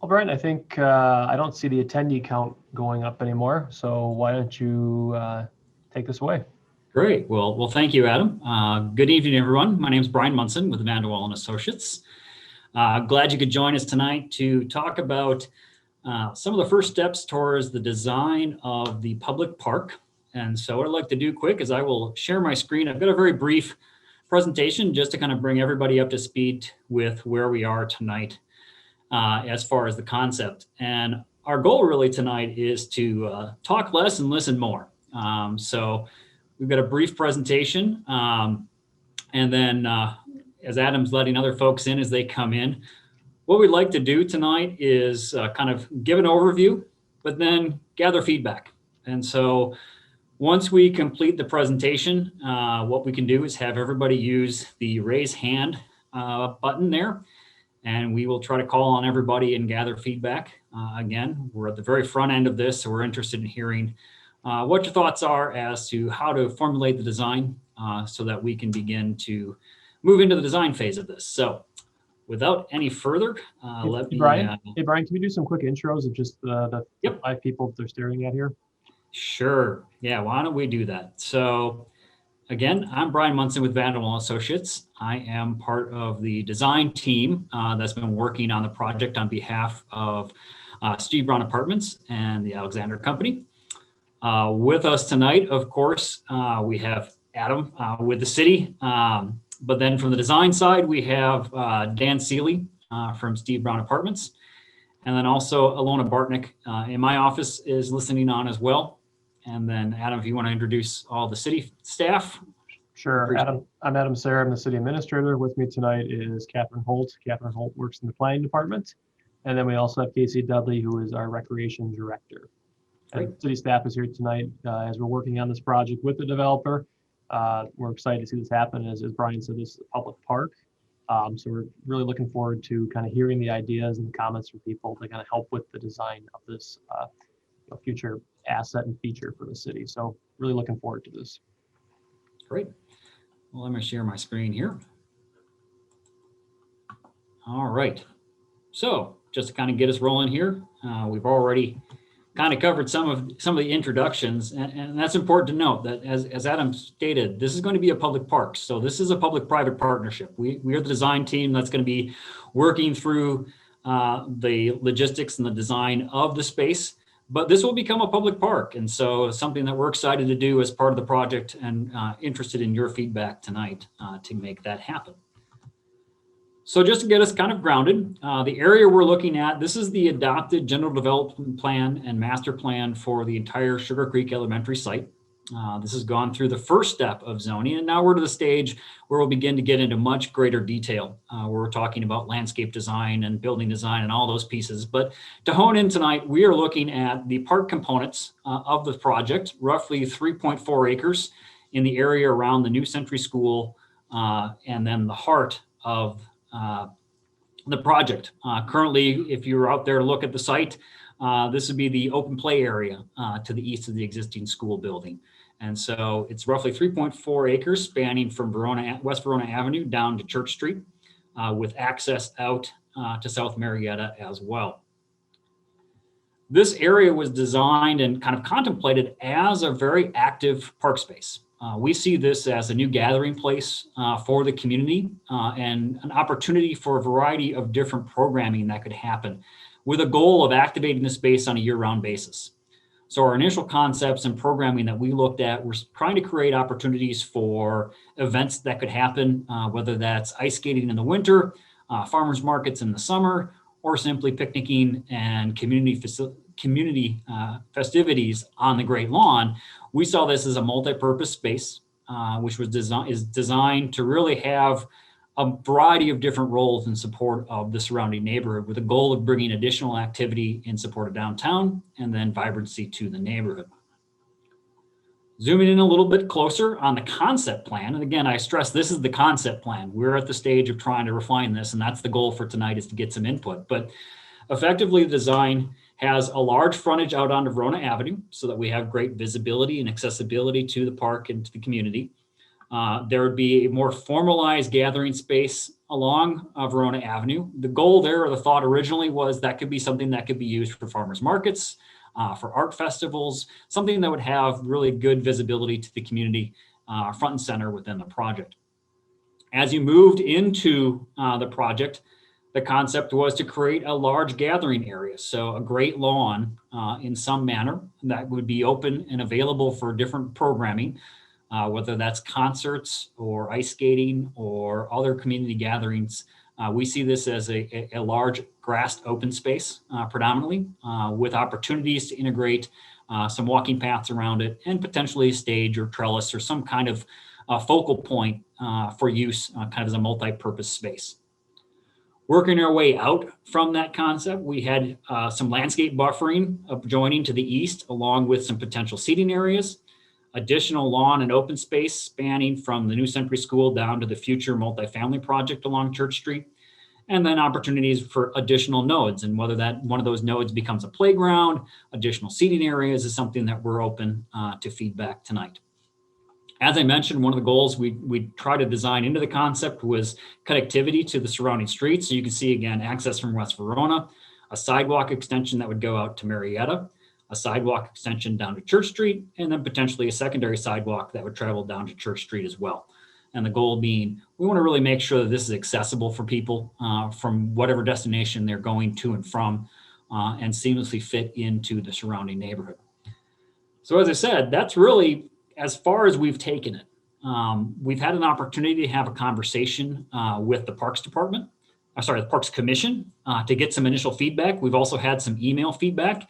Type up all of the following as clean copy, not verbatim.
Well, Brian, I think I don't see the attendee count going up anymore. So why don't you take this away? Great. Well, thank you, Adam. Good evening, everyone. My name is Brian Munson with Vanderwall and Associates. Glad you could join us tonight to talk about some of the first steps towards the design of the public park. And so what I'd like to do quick is I will share my screen. I've got a very brief presentation just to kind of bring everybody up to speed with where we are tonight as far as the concept. And our goal really tonight is to talk less and listen more. So we've got a brief presentation, and then as Adam's letting other folks in as they come in, what we'd like to do tonight is kind of give an overview, but then gather feedback. And so once we complete the presentation, what we can do is have everybody use the raise hand button there, and we will try to call on everybody and gather feedback. Again, we're at the very front end of this, so we're interested in hearing what your thoughts are as to how to formulate the design so that we can begin to move into the design phase of this. So without any further, let me... Brian, can we do some quick intros of just the Yep. 5 people that they're staring at here? Sure. Yeah, why don't we do that? So again, I'm Brian Munson with Vanderwall Associates. I am part of the design team that's been working on the project on behalf of Steve Brown Apartments and the Alexander Company. With us tonight, of course, we have Adam with the city. But then from the design side, we have Dan Seeley from Steve Brown Apartments. And then also Alona Bartnick in my office is listening on as well. And then Adam, if you want to introduce all the city staff. Sure. I'm Adam Sayre. I'm the city administrator. With me tonight is Catherine Holt. Catherine Holt works in the planning department. And then we also have Casey Dudley, who is our recreation director. And city staff is here tonight as we're working on this project with the developer. We're excited to see this happen. As Brian said, this is a public park. So we're really looking forward to kind of hearing the ideas and the comments from people to kind of help with the design of this future asset and feature for the city. So really looking forward to this. Great. Well, let me share my screen here. All right. So just to kind of get us rolling here, we've already kind of covered some of the introductions, and that's important to note that as Adam stated, this is going to be a public park. So this is a public-private partnership. We are the design team that's going to be working through the logistics and the design of the space, but this will become a public park. And so something that we're excited to do as part of the project and interested in your feedback tonight to make that happen. So just to get us kind of grounded, the area we're looking at, this is the adopted general development plan and master plan for the entire Sugar Creek Elementary site. This has gone through the first step of zoning, and now we're to the stage where we'll begin to get into much greater detail, where we're talking about landscape design and building design and all those pieces. But to hone in tonight, we are looking at the park components of the project, roughly 3.4 acres in the area around the New Century School, and then the heart of the project. Currently, if you're out there to look at the site, this would be the open play area to the east of the existing school building. And so it's roughly 3.4 acres spanning from West Verona Avenue down to Church Street with access out to South Marietta as well. This area was designed and kind of contemplated as a very active park space. We see this as a new gathering place for the community and an opportunity for a variety of different programming that could happen with a goal of activating the space on a year-round basis. So our initial concepts and programming that we looked at were trying to create opportunities for events that could happen, whether that's ice skating in the winter, farmers markets in the summer, or simply picnicking and community festivities on the Great Lawn. We saw this as a multi-purpose space, which was designed to really have a variety of different roles in support of the surrounding neighborhood, with a goal of bringing additional activity in support of downtown and then vibrancy to the neighborhood. Zooming in a little bit closer on the concept plan, and again, I stress this is the concept plan. We're at the stage of trying to refine this, and that's the goal for tonight, is to get some input. But effectively, the design has a large frontage out onto Verona Avenue so that we have great visibility and accessibility to the park and to the community. There would be a more formalized gathering space along Verona Avenue. The goal there, or the thought originally, was that could be something that could be used for farmers markets, for art festivals, something that would have really good visibility to the community front and center within the project. As you moved into the project, the concept was to create a large gathering area. So a great lawn in some manner that would be open and available for different programming, whether that's concerts or ice skating or other community gatherings. We see this as a large grassed open space predominantly, with opportunities to integrate some walking paths around it and potentially a stage or trellis or some kind of focal point for use kind of as a multi-purpose space. Working our way out from that concept, we had some landscape buffering adjoining to the east, along with some potential seating areas, additional lawn and open space spanning from the New Century School down to the future multifamily project along Church Street, and then opportunities for additional nodes. And whether that one of those nodes becomes a playground, additional seating areas is something that we're open to feedback tonight. As I mentioned, one of the goals we try to design into the concept was connectivity to the surrounding streets. So you can see, again, access from West Verona, a sidewalk extension that would go out to Marietta, a sidewalk extension down to Church Street, and then potentially a secondary sidewalk that would travel down to Church Street as well. And the goal being, we want to really make sure that this is accessible for people from whatever destination they're going to and from, and seamlessly fit into the surrounding neighborhood. So as I said, that's really as far as we've taken it. We've had an opportunity to have a conversation with the Parks Department, the Parks Commission, to get some initial feedback. We've also had some email feedback.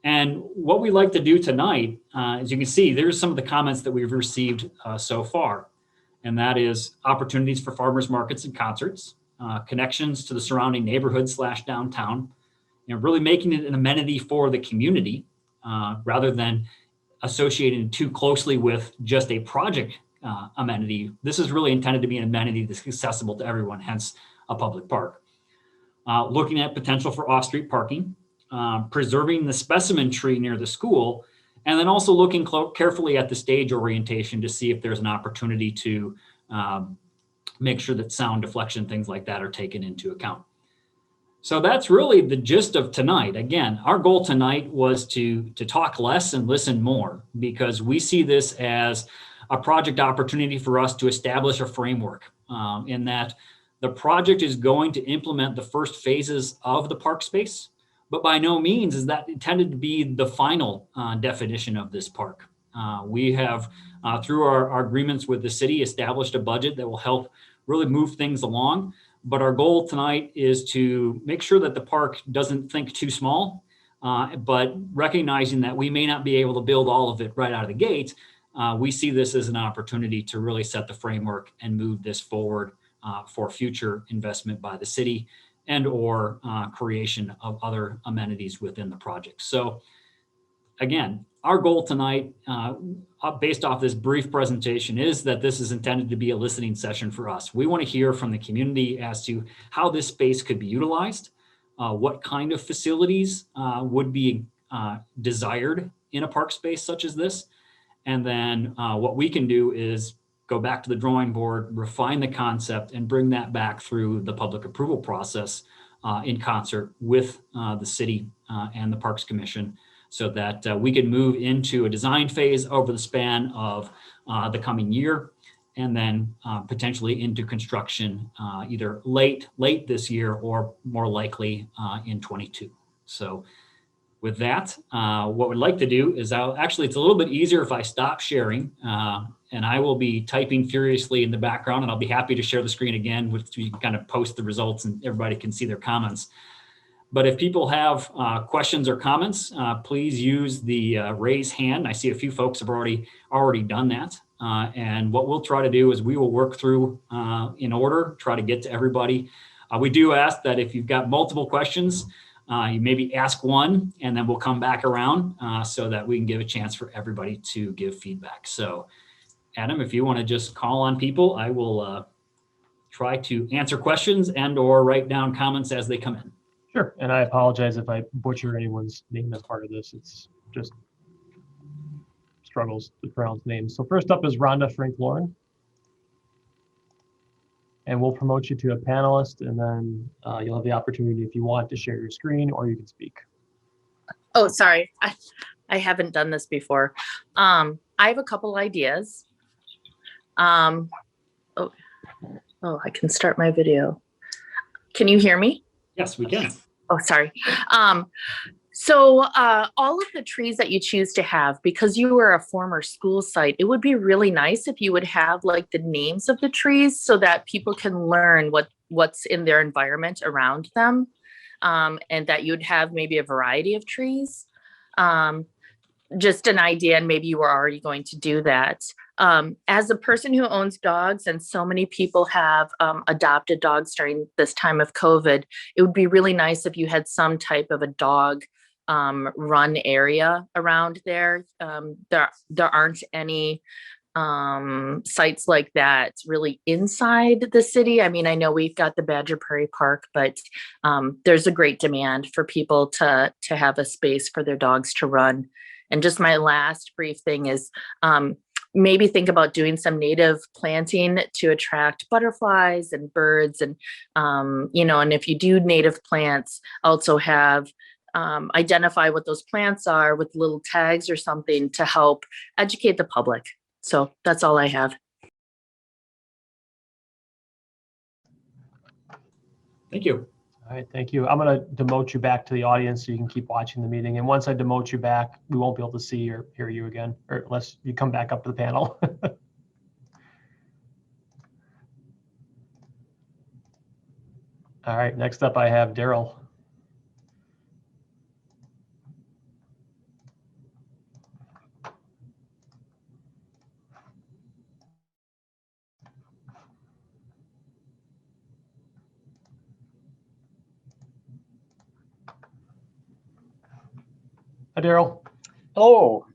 And what we like to do tonight, as you can see, there's some of the comments that we've received so far. And that is opportunities for farmers markets and concerts, connections to the surrounding neighborhood / downtown, really making it an amenity for the community rather than associated too closely with just a project amenity. This is really intended to be an amenity that's accessible to everyone, hence a public park. Looking at potential for off-street parking, preserving the specimen tree near the school, and then also looking carefully at the stage orientation to see if there's an opportunity to make sure that sound deflection, things like that, are taken into account. So that's really the gist of tonight. Again, our goal tonight was to talk less and listen more, because we see this as a project opportunity for us to establish a framework in that the project is going to implement the first phases of the park space, but by no means is that intended to be the final definition of this park. We have, through our agreements with the city, established a budget that will help really move things along. But our goal tonight is to make sure that the park doesn't think too small, but recognizing that we may not be able to build all of it right out of the gate, we see this as an opportunity to really set the framework and move this forward for future investment by the city and or creation of other amenities within the project. So again, our goal tonight, based off this brief presentation, is that this is intended to be a listening session for us. We want to hear from the community as to how this space could be utilized, what kind of facilities would be desired in a park space such as this. And then what we can do is go back to the drawing board, refine the concept, and bring that back through the public approval process in concert with the city and the Parks Commission, so that we can move into a design phase over the span of the coming year, and then potentially into construction either late this year or more likely in 22. So with that, what we'd like to do is it's a little bit easier if I stop sharing, and I will be typing furiously in the background, and I'll be happy to share the screen again, which you can kind of post the results and everybody can see their comments. But if people have questions or comments, please use the raise hand. I see a few folks have already done that. And what we'll try to do is we will work through in order, try to get to everybody. We do ask that if you've got multiple questions, you maybe ask one, and then we'll come back around so that we can give a chance for everybody to give feedback. So Adam, if you want to just call on people, I will try to answer questions and or write down comments as they come in. Sure, and I apologize if I butcher anyone's name as part of this. It's just struggles to pronounce names. So first up is Rhonda Frank Lauren. and we'll promote you to a panelist, and then you'll have the opportunity if you want to share your screen or you can speak. Oh, sorry. I haven't done this before. I have a couple ideas. Oh, I can start my video. Can you hear me? Yes, we can. Oh, sorry. So all of the trees that you choose to have, because you were a former school site, it would be really nice if you would have like the names of the trees so that people can learn what's in their environment around them, and that you'd have maybe a variety of trees. Just an idea, and maybe you were already going to do that. As a person who owns dogs, and so many people have adopted dogs during this time of COVID, it would be really nice if you had some type of a dog run area around there. There aren't any sites like that really inside the city. I mean, I know we've got the Badger Prairie Park, but there's a great demand for people to have a space for their dogs to run. And just my last brief thing is maybe think about doing some native planting to attract butterflies and birds. And, and if you do native plants, also have identify what those plants are with little tags or something to help educate the public. So that's all I have. Thank you. All right, thank you. I'm going to demote you back to the audience so you can keep watching the meeting. And once I demote you back, we won't be able to see or hear you again, or unless you come back up to the panel. All right, next up I have Daryl. Hi, Daryl. Hello.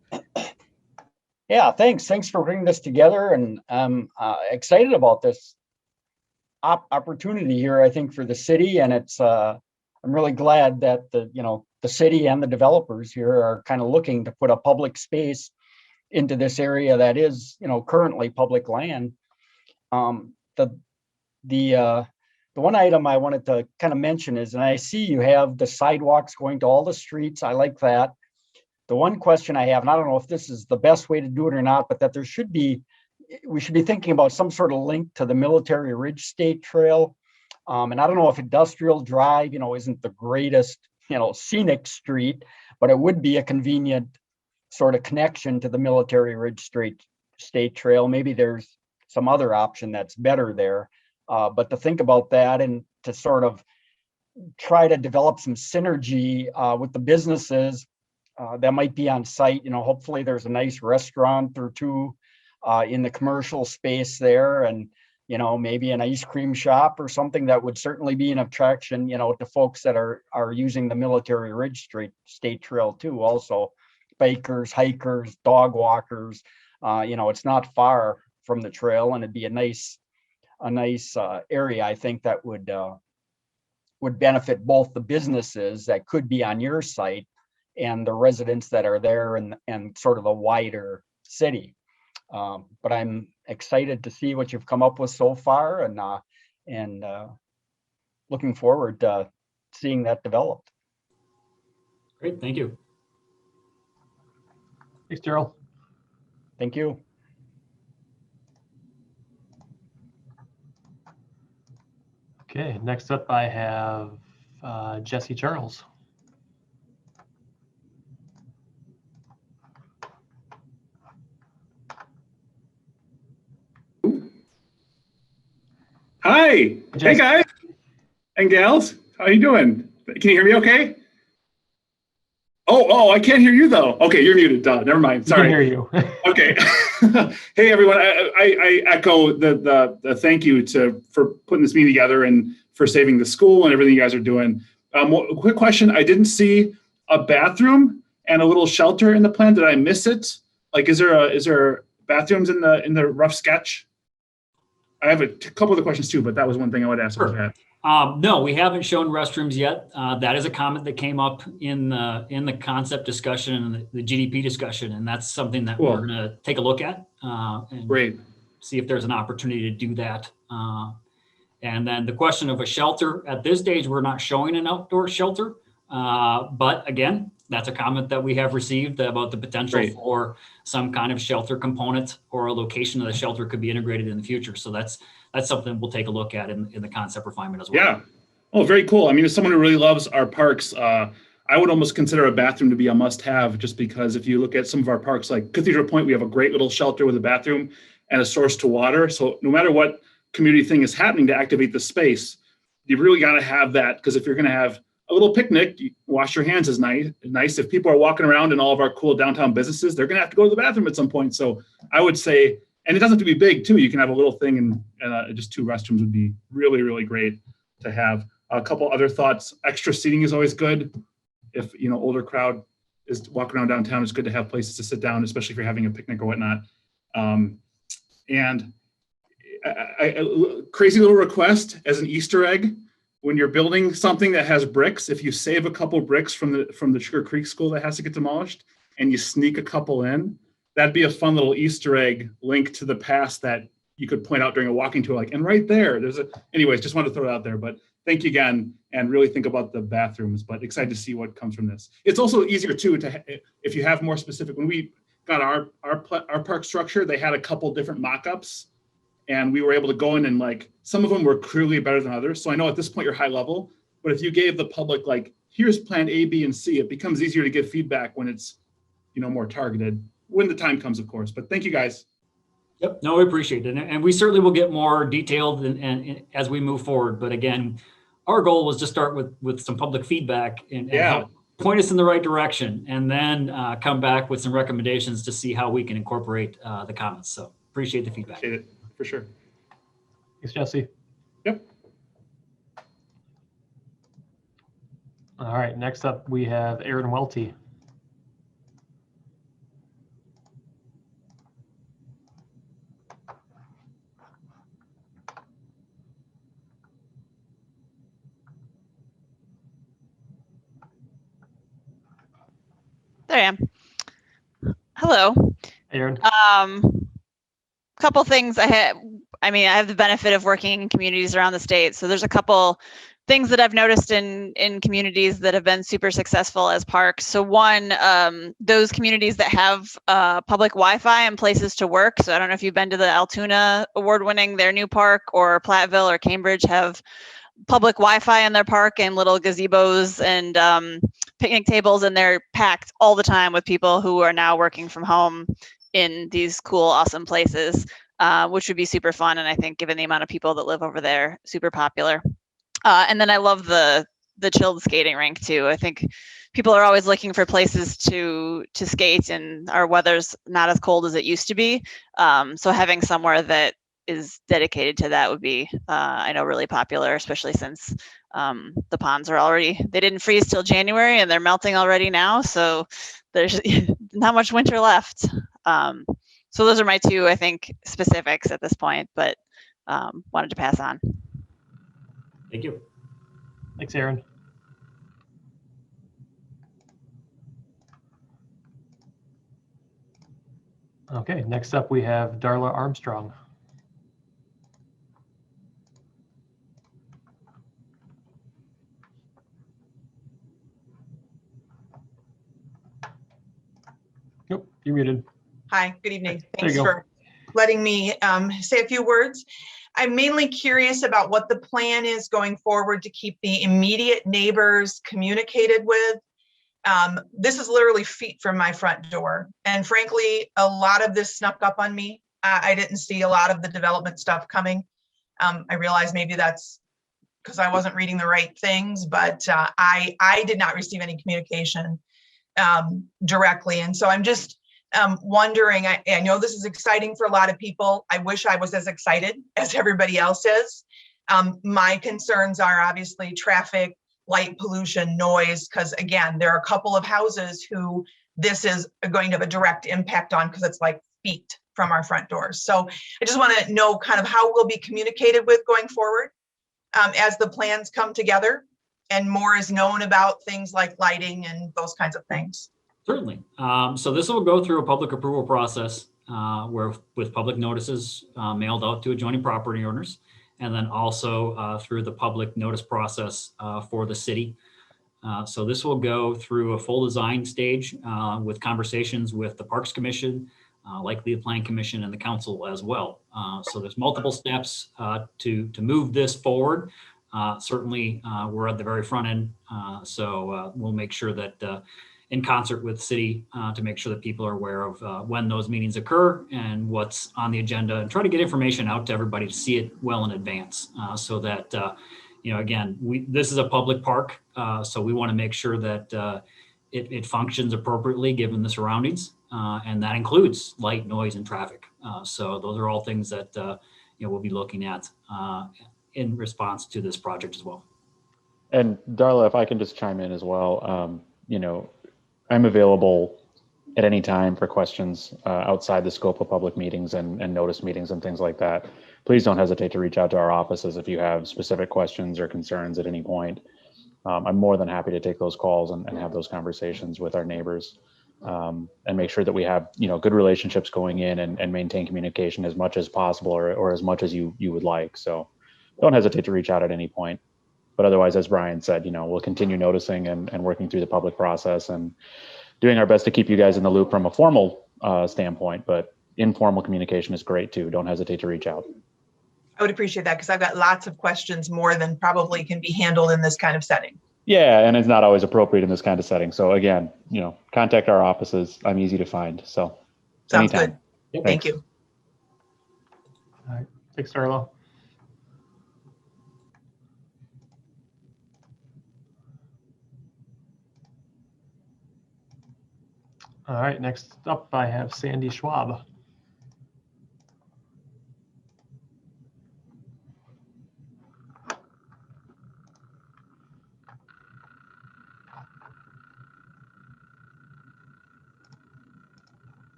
Yeah, thanks. Thanks for bringing this together, and I'm excited about this opportunity here. I think for the city, and it's I'm really glad that the city and the developers here are kind of looking to put a public space into this area that is currently public land. The one item I wanted to kind of mention is, and I see you have the sidewalks going to all the streets. I like that. The one question I have, and I don't know if this is the best way to do it or not, but that we should be thinking about some sort of link to the Military Ridge State Trail. And I don't know if Industrial Drive, isn't the greatest, scenic street, but it would be a convenient sort of connection to the Military Ridge State Trail. Maybe there's some other option that's better there. But to think about that and to sort of try to develop some synergy with the businesses that might be on site. Hopefully there's a nice restaurant or two in the commercial space there, and maybe an ice cream shop or something that would certainly be an attraction to folks that are using the Military Ridge State Trail too. Also bikers, hikers, dog walkers. It's not far from the trail, and it'd be a nice area, I think, that would benefit both the businesses that could be on your site and the residents that are there, and sort of the wider city. But I'm excited to see what you've come up with so far, and looking forward to seeing that developed. Great, thank you. Thanks, Daryl. Thank you. Okay, next up I have Jesse Charles. Hi. Hey, guys and gals. How you doing? Can you hear me okay? Oh, I can't hear you, though. Okay, you're muted. Duh, never mind. Sorry. I can hear you. Okay. Hey, everyone. I echo the thank you for putting this meeting together and for saving the school and everything you guys are doing. Quick question. I didn't see a bathroom and a little shelter in the plan. Did I miss it? Like, is there bathrooms in the rough sketch? I have a couple other questions too, but that was one thing I would ask. Sure. No, we haven't shown restrooms yet. That is a comment that came up in the concept discussion and the GDP discussion, and that's something that we're going to take a look at and Great. see if there's an opportunity to do that. And then the question of a shelter, at this stage, we're not showing an outdoor shelter. But again, that's a comment that we have received about the potential Great. for some kind of shelter component, or a location of the shelter could be integrated in the future. So that's something we'll take a look at in the concept refinement as well. Yeah. Oh, very cool. I mean, as someone who really loves our parks, I would almost consider a bathroom to be a must-have, just because if you look at some of our parks, like Cathedral Point, we have a great little shelter with a bathroom and a source to water. So no matter what community thing is happening to activate the space, you really got to have that, because if you're going to have a little picnic, you wash your hands is nice. If people are walking around in all of our cool downtown businesses, they're going to have to go to the bathroom at some point. So I would say, and it doesn't have to be big too. You can have a little thing, and just 2 restrooms would be really, really great to have. A couple other thoughts: extra seating is always good. If older crowd is walking around downtown, it's good to have places to sit down, especially if you're having a picnic or whatnot. And crazy little request as an Easter egg: when you're building something that has bricks, if you save a couple bricks from the Sugar Creek School that has to get demolished, and you sneak a couple in, that'd be a fun little Easter egg link to the past that you could point out during a walking tour. And right there, anyways, just wanted to throw it out there. But thank you again, and really think about the bathrooms. But excited to see what comes from this. It's also easier too if you have more specific. When we got our park structure, they had a couple different mock-ups. And we were able to go in and some of them were clearly better than others. So I know at this point you're high level, but if you gave the public here's plan A, B, and C, it becomes easier to give feedback when it's more targeted, when the time comes, of course. But thank you guys. Yep. No, we appreciate it. And we certainly will get more detailed and as we move forward. But again, our goal was to start with some public feedback and help point us in the right direction, and then come back with some recommendations to see how we can incorporate the comments. So appreciate the feedback. Appreciate it. For sure. Thanks, Jesse. Yep. All right, next up, we have Aaron Welty. There I am. Hello. Aaron. Couple things I have the benefit of working in communities around the state. So there's a couple things that I've noticed in communities that have been super successful as parks. So one, those communities that have public Wi-Fi and places to work. So I don't know if you've been to the Altoona award-winning, their new park, or Platteville or Cambridge have public Wi-Fi in their park and little gazebos and picnic tables, and they're packed all the time with people who are now working from home in these cool, awesome places, which would be super fun. And I think given the amount of people that live over there, super popular. And then I love the chilled skating rink too. I think people are always looking for places to skate, and our weather's not as cold as it used to be. So having somewhere that is dedicated to that would be, I know, really popular, especially since the ponds are they didn't freeze till January and they're melting already now. So there's not much winter left. So those are my two, I think, specifics at this point, but wanted to pass on. Thank you. Thanks, Aaron. Okay, next up we have Darla Armstrong. Nope, you're muted. Hi, good evening. There Thanks you go. for letting me say a few words. I'm mainly curious about what the plan is going forward to keep the immediate neighbors communicated with. This is literally feet from my front door. And frankly, a lot of this snuck up on me. I didn't see a lot of the development stuff coming. I realize maybe that's because I wasn't reading the right things, but I did not receive any communication directly. And so I'm just wondering, I know this is exciting for a lot of people. I wish I was as excited as everybody else is. My concerns are obviously traffic, light pollution, noise, because again, there are a couple of houses who this is going to have a direct impact on because it's like feet from our front doors. So I just want to know kind of how we'll be communicated with going forward as the plans come together and more is known about things like lighting and those kinds of things. Certainly. So this will go through a public approval process where with public notices mailed out to adjoining property owners. and then also through the public notice process for the city. So this will go through a full design stage with conversations with the Parks Commission, likely the Plan Commission and the council as well. So there's multiple steps to move this forward. Certainly, we're at the very front end, so we'll make sure that in concert with the city to make sure that people are aware of when those meetings occur and what's on the agenda, and try to get information out to everybody to see it well in advance, so that again, this is a public park, so we want to make sure that it functions appropriately given the surroundings, and that includes light, noise, and traffic. So those are all things that we'll be looking at in response to this project as well. And Darla, if I can just chime in as well, I'm available at any time for questions outside the scope of public meetings and notice meetings and things like that. Please don't hesitate to reach out to our offices if you have specific questions or concerns at any point. I'm more than happy to take those calls and have those conversations with our neighbors, and make sure that we have good relationships going in and maintain communication as much as possible, or as much as you would like. So don't hesitate to reach out at any point. But otherwise, as Brian said, we'll continue noticing and working through the public process and doing our best to keep you guys in the loop from a formal standpoint, but informal communication is great too. Don't hesitate to reach out. I would appreciate that, because I've got lots of questions, more than probably can be handled in this kind of setting. Yeah, and it's not always appropriate in this kind of setting. So again, contact our offices. I'm easy to find. So Sounds anytime. good. Thank you. All right, thanks, Darla. All right, next up I have Sandy Schwab.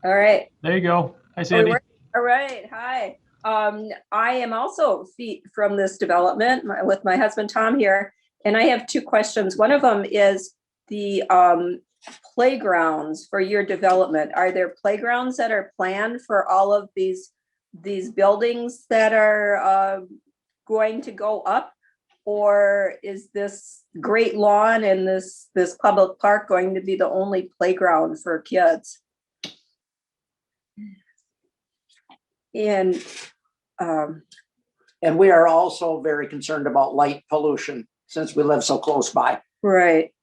All right. There you go. Hi, Sandy. All right. Hi. I am also from this development with my husband, Tom, here. And I have two questions. One of them is the playgrounds for your development. Are there playgrounds that are planned for all of these buildings that are going to go up? Or is this great lawn and this public park going to be the only playground for kids? And we are also very concerned about light pollution since we live so close by. Right.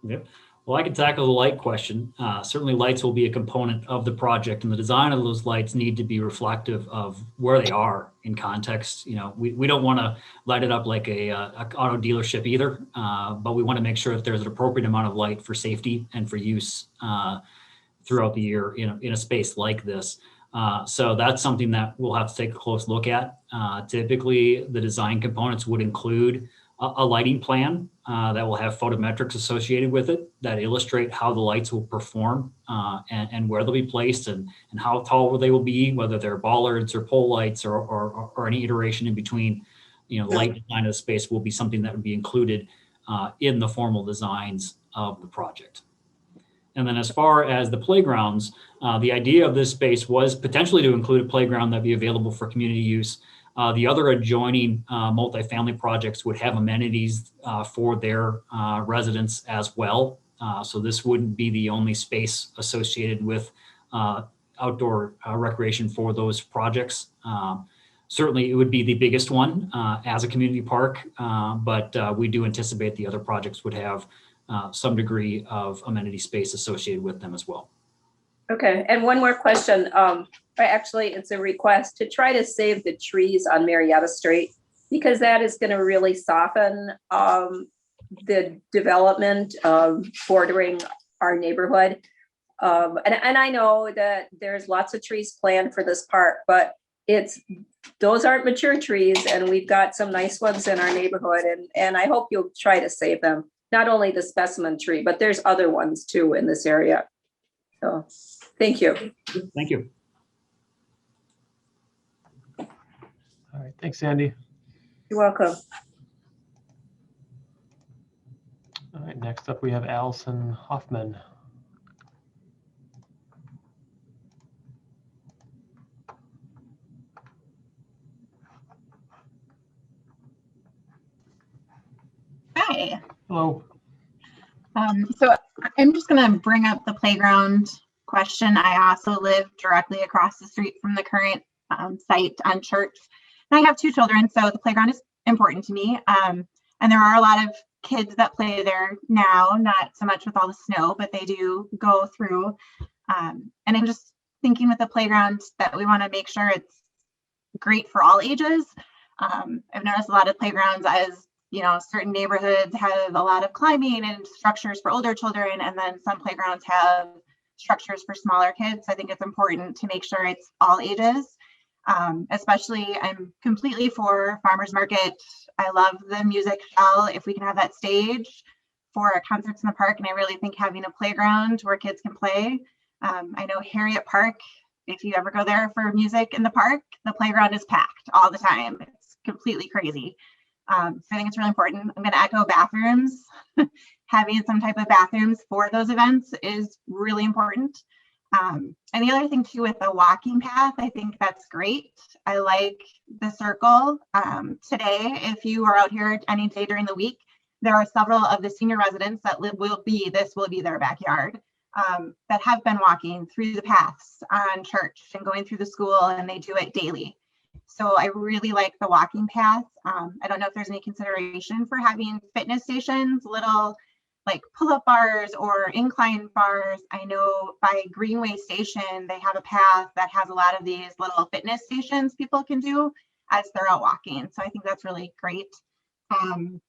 Yep. Well, I can tackle the light question. Certainly lights will be a component of the project, and the design of those lights need to be reflective of where they are in context. We don't want to light it up like a auto dealership either, but we want to make sure that there's an appropriate amount of light for safety and for use throughout the year in a space like this. So that's something that we'll have to take a close look at. Typically, the design components would include a lighting plan that will have photometrics associated with it that illustrate how the lights will perform and where they'll be placed and how tall they will be, whether they're bollards or pole lights or any iteration in between. The light design of the space will be something that would be included in the formal designs of the project. And then as far as the playgrounds, the idea of this space was potentially to include a playground that'd be available for community use. The other adjoining multifamily projects would have amenities for their residents as well. So this wouldn't be the only space associated with outdoor recreation for those projects. Certainly it would be the biggest one as a community park, but we do anticipate the other projects would have some degree of amenity space associated with them as well. Okay, and one more question. Actually, it's a request to try to save the trees on Marietta Street, because that is going to really soften the development bordering our neighborhood. And I know that there's lots of trees planned for this park, but those aren't mature trees, and we've got some nice ones in our neighborhood, and I hope you'll try to save them. Not only the specimen tree, but there's other ones too in this area. So, thank you. Thank you. All right, thanks, Sandy. You're welcome. All right, next up we have Allison Hoffman. Hi. Hello. So I'm just going to bring up the playground question. I also live directly across the street from the current site on Church. And I have 2 children, so the playground is important to me. And there are a lot of kids that play there now, not so much with all the snow, but they do go through. And I'm just thinking with the playground that we want to make sure it's great for all ages. I've noticed a lot of playgrounds, as certain neighborhoods have a lot of climbing and structures for older children, and then some playgrounds have structures for smaller kids. I think it's important to make sure it's all ages. Especially, I'm completely for farmers market. I love the music shell. If we can have that stage for concerts in the park, and I really think having a playground where kids can play. I know Harriet Park, if you ever go there for music in the park, the playground is packed all the time. It's completely crazy. So I think it's really important. I'm going to echo bathrooms. Having some type of bathrooms for those events is really important. And the other thing too, with the walking path, I think that's great. I like the circle. Today, if you are out here any day during the week, there are several of the senior residents that will be their backyard, that have been walking through the paths on Church and going through the school, and they do it daily. So I really like the walking path. I don't know if there's any consideration for having fitness stations, little like pull-up bars or incline bars. I know by Greenway Station, they have a path that has a lot of these little fitness stations people can do as they're out walking. So I think that's really great. And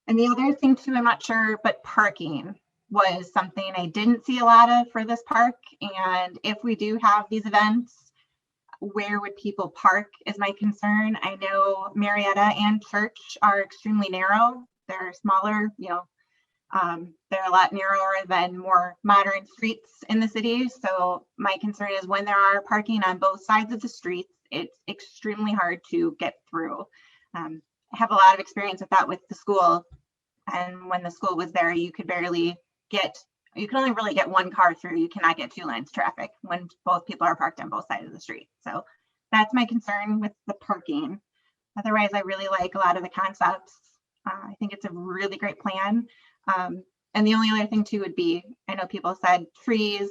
the other thing too, I'm not sure, but parking was something I didn't see a lot of for this park. And if we do have these events, where would people park is my concern. I know Marietta and Church are extremely narrow. They're smaller, they're a lot narrower than more modern streets in the city. So my concern is when there are parking on both sides of the streets, it's extremely hard to get through. I have a lot of experience with that with the school. And when the school was there, you could only really get one car through. You cannot get 2 lanes traffic when both people are parked on both sides of the street. So that's my concern with the parking. Otherwise, I really like a lot of the concepts. I think it's a really great plan. And the only other thing too would be, I know people said trees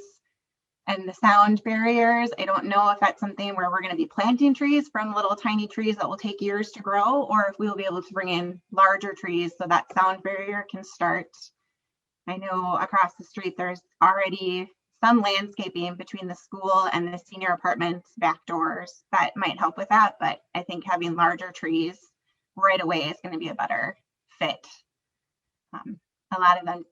and the sound barriers. I don't know if that's something where we're going to be planting trees from little tiny trees that will take years to grow, or if we'll be able to bring in larger trees so that sound barrier can start. I know across the street, there's already some landscaping between the school and the senior apartments back doors that might help with that. But I think having larger trees right away is going to be a better fit. A lot of them,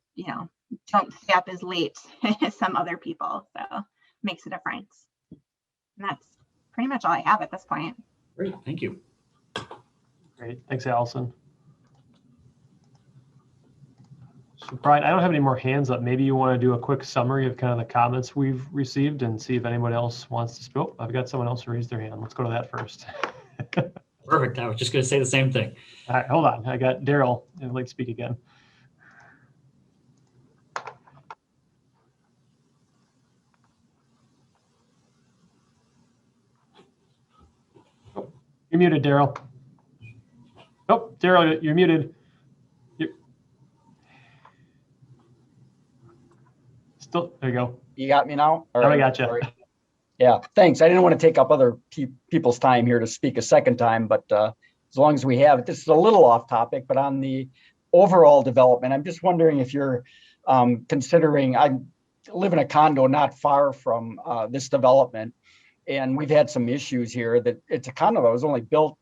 don't stay up as late as some other people. So makes a difference. And that's pretty much all I have at this point. Great, thank you. Great, thanks, Allison. So Brian, I don't have any more hands up. Maybe you want to do a quick summary of kind of the comments we've received and see if anyone else wants to speak. Oh, I've got someone else who raised their hand. Let's go to that first. Perfect. I was just going to say the same thing. All right, hold on. I got Daryl. I'd like to speak again. Oh, you're muted, Daryl. Oh, Daryl, you're muted. Still, there you go. You got me now? All Now I right. got you. Sorry. Yeah, thanks. I didn't want to take up other people's time here to speak a second time, but as long as we have it, this is a little off topic, but on the overall development, I'm just wondering if you're considering, I live in a condo not far from this development, and we've had some issues here that it's a condo that was only built,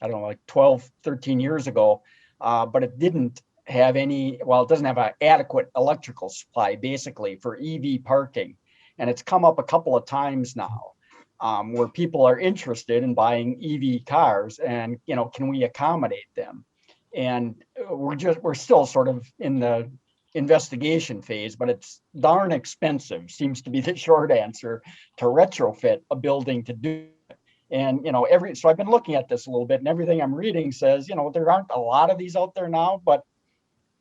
I don't know, like 12, 13 years ago, but it didn't have any, well, it doesn't have an adequate electrical supply basically for EV parking. And it's come up a couple of times now where people are interested in buying EV cars and, can we accommodate them? And we're still sort of in the investigation phase, but it's darn expensive, seems to be the short answer, to retrofit a building to do it. And, so I've been looking at this a little bit, and everything I'm reading says, there aren't a lot of these out there now, but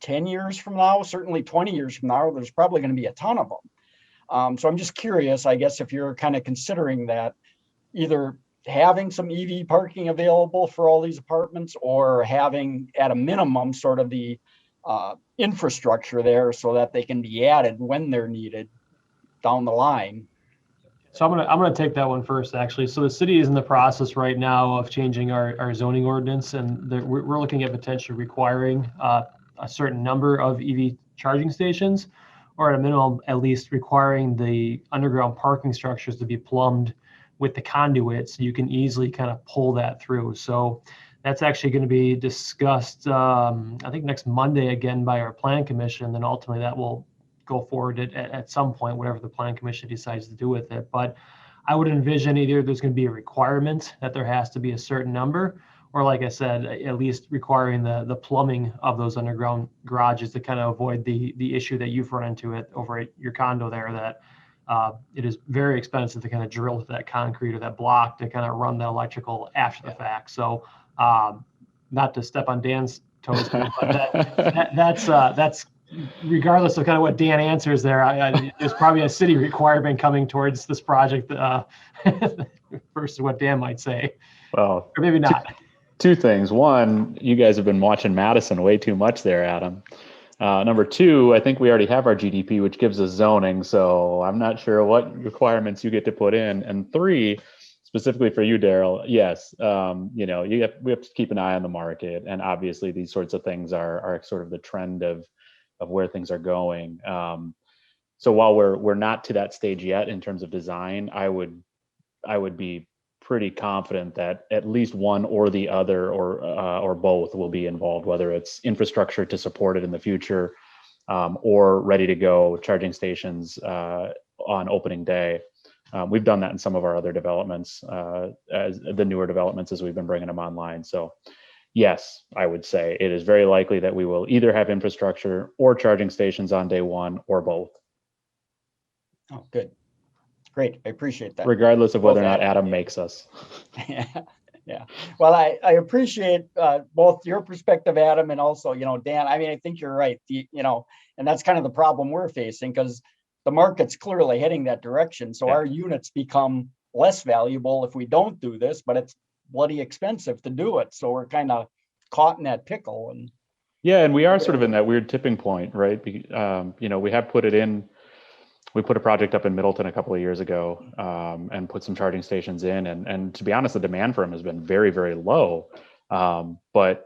10 years from now, certainly 20 years from now, there's probably going to be a ton of them. So I'm just curious, I guess, if you're kind of considering that, either having some EV parking available for all these apartments, or having at a minimum sort of the infrastructure there so that they can be added when they're needed down the line. So I'm gonna take that one first, actually. So the city is in the process right now of changing our zoning ordinance, and we're looking at potentially requiring a certain number of EV charging stations, or at a minimum, at least requiring the underground parking structures to be plumbed with the conduit, so you can easily kind of pull that through. So that's actually going to be discussed, I think next Monday again by our plan commission. Then ultimately that will go forward at some point, whatever the plan commission decides to do with it. But I would envision either there's going to be a requirement that there has to be a certain number, or like I said, at least requiring the plumbing of those underground garages to kind of avoid the issue that you've run into it over at your condo there, that it is very expensive to kind of drill that concrete or that block to kind of run the electrical after the fact. So not to step on Dan's toes, but that's regardless of kind of what Dan answers there, there's probably a city requirement coming towards this project versus what Dan might say. Well, or maybe not. Two things. One, you guys have been watching Madison way too much there, Adam. Number two, I think we already have our GDP, which gives us zoning. So I'm not sure what requirements you get to put in. And three, specifically for you, Daryl, yes, we have to keep an eye on the market. And obviously these sorts of things are sort of the trend of where things are going. So while we're not to that stage yet in terms of design, I would be pretty confident that at least one or the other or both will be involved, whether it's infrastructure to support it in the future or ready to go charging stations on opening day. We've done that in some of our other developments, as the newer developments as we've been bringing them online. So yes, I would say it is very likely that we will either have infrastructure or charging stations on day one, or both. Oh, good. Great. I appreciate that. Regardless of whether or not Adam makes us. Yeah. Well, I appreciate both your perspective, Adam, and also, Dan. I mean, I think you're right. And that's kind of the problem we're facing, because the market's clearly heading that direction. So our units become less valuable if we don't do this, but it's bloody expensive to do it. So we're kind of caught in that pickle. And yeah, and we are sort of in that weird tipping point, right? We have put it in. We put a project up in Middleton a couple of years ago and put some charging stations in. And to be honest, the demand for them has been very, very low. But,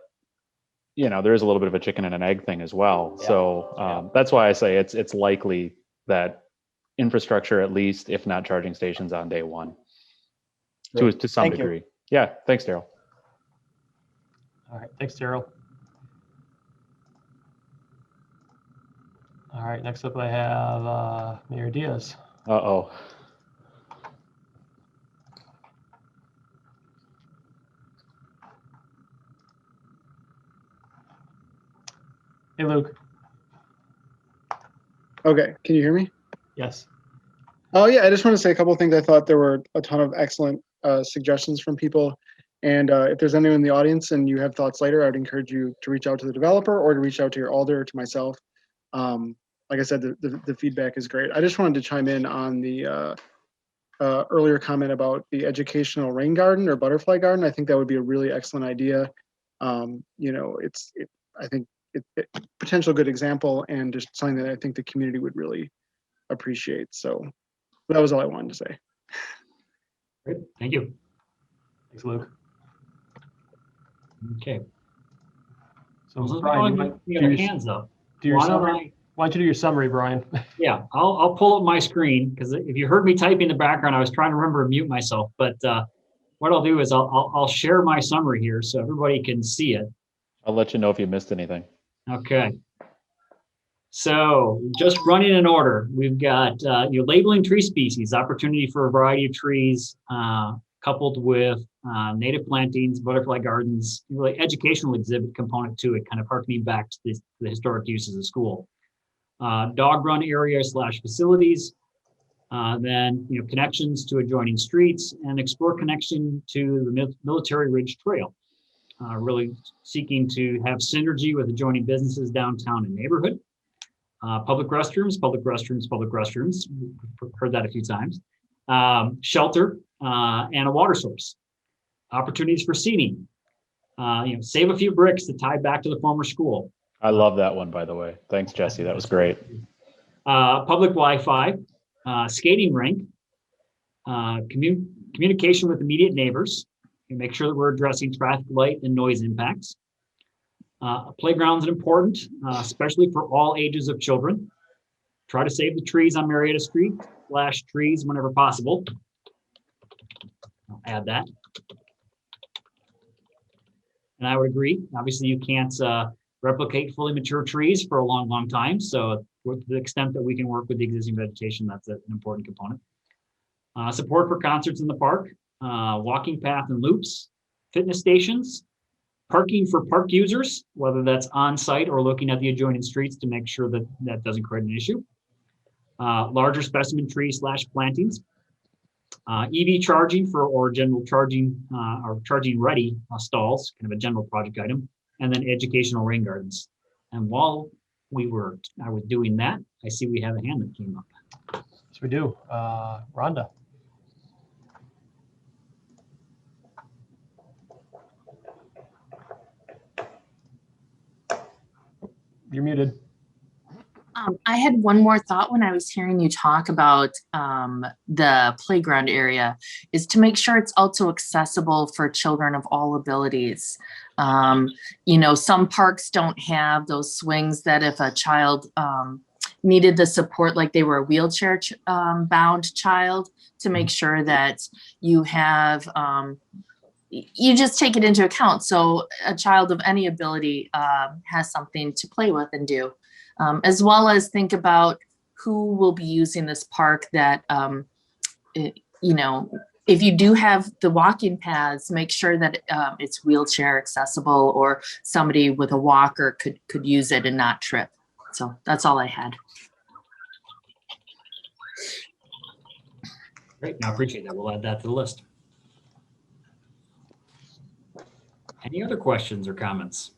there is a little bit of a chicken and an egg thing as well. Yeah. So that's why I say it's likely that infrastructure, at least, if not charging stations on day one, to some degree. Yeah. Thanks, Daryl. All right. Thanks, Daryl. All right, next up I have Mayor Diaz. Uh-oh. Hey, Luke. Okay, can you hear me? Yes. Oh yeah, I just want to say a couple of things. I thought there were a ton of excellent suggestions from people. And if there's anyone in the audience and you have thoughts later, I would encourage you to reach out to the developer or to reach out to your alder or to myself. Like I said, the feedback is great. I just wanted to chime in on the earlier comment about the educational rain garden or butterfly garden. I think that would be a really excellent idea. I think it's a potential good example and just something that I think the community would really appreciate. So that was all I wanted to say. Great, thank you. Thanks, Luke. Okay. So well, Brian, you got your hands up. Why don't you do your summary, Brian? Yeah, I'll pull up my screen, because if you heard me typing in the background, I was trying to remember to mute myself. But what I'll do is I'll share my summary here so everybody can see it. I'll let you know if you missed anything. Okay. So just running in order, we've got labeling tree species, opportunity for a variety of trees, coupled with native plantings, butterfly gardens, really educational exhibit component to it, kind of harkening back to the historic uses of school. Dog run area / facilities, then connections to adjoining streets, and explore connection to the Military Ridge Trail. really seeking to have synergy with adjoining businesses downtown and neighborhood. Public restrooms, public restrooms, public restrooms. We've heard that a few times. Shelter and a water source. Opportunities for seating. Save a few bricks to tie back to the former school. I love that one, by the way. Thanks, Jesse. That was great. Public Wi-Fi, skating rink, communication with immediate neighbors, and make sure that we're addressing traffic light and noise impacts. Playgrounds are important, especially for all ages of children. Try to save the trees on Marietta Street, slash trees whenever possible. I'll add that. And I would agree. Obviously, you can't replicate fully mature trees for a long, long time. So to the extent that we can work with the existing vegetation, that's an important component. Support for concerts in the park, walking path and loops, fitness stations, parking for park users, whether that's on site or looking at the adjoining streets to make sure that that doesn't create an issue. Larger specimen trees / plantings. EV charging or general charging or charging ready stalls, kind of a general project item, and then educational rain gardens. And while I was doing that, I see we have a hand that came up. Yes, we do. Rhonda. You're muted. I had one more thought when I was hearing you talk about the playground area, is to make sure it's also accessible for children of all abilities. Some parks don't have those swings that if a child needed the support, like they were a wheelchair bound child, to make sure that you have, you just take it into account. So a child of any ability has something to play with and do. As well as think about who will be using this park that, if you do have the walking paths, make sure that it's wheelchair accessible or somebody with a walker could use it and not trip. So that's all I had. Great, I appreciate that. We'll add that to the list. Any other questions or comments?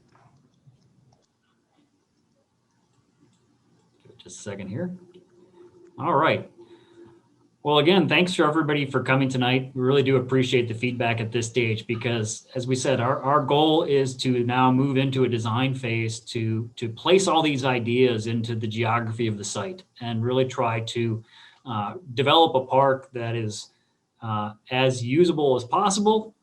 Just a second here. All right. Well, again, thanks to everybody for coming tonight. We really do appreciate the feedback at this stage because, as we said, our goal is to now move into a design phase to place all these ideas into the geography of the site and really try to develop a park that is as usable as possible,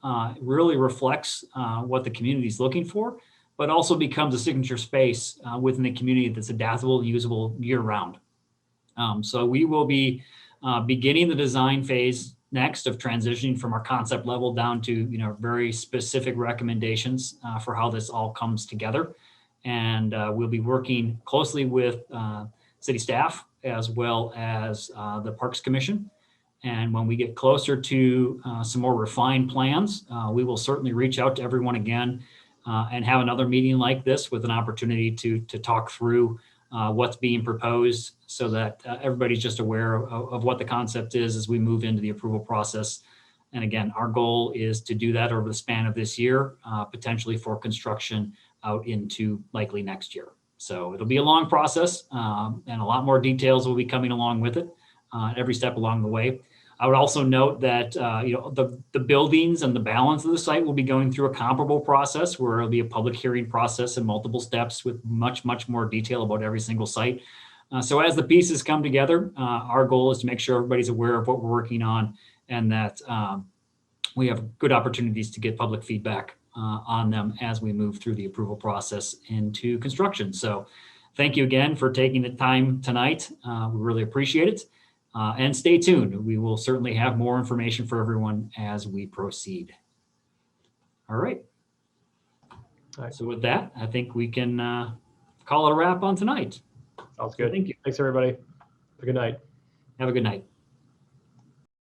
really reflects what the community is looking for, but also becomes a signature space within the community that's adaptable, usable year-round. So we will be beginning the design phase next of transitioning from our concept level down to very specific recommendations for how this all comes together. And we'll be working closely with city staff as well as the Parks Commission. And when we get closer to some more refined plans, we will certainly reach out to everyone again and have another meeting like this with an opportunity to talk through what's being proposed so that everybody's just aware of what the concept is as we move into the approval process. And again, our goal is to do that over the span of this year, potentially for construction out into likely next year. So it'll be a long process and a lot more details will be coming along with it every step along the way. I would also note that the buildings and the balance of the site will be going through a comparable process where it'll be a public hearing process and multiple steps with much, much more detail about every single site. So as the pieces come together, our goal is to make sure everybody's aware of what we're working on and that we have good opportunities to get public feedback on them as we move through the approval process into construction. So thank you again for taking the time tonight. We really appreciate it. And stay tuned. We will certainly have more information for everyone as we proceed. All right. So with that, I think we can call it a wrap on tonight. Sounds good. Thank you. Thanks, everybody. Have a good night. Have a good night.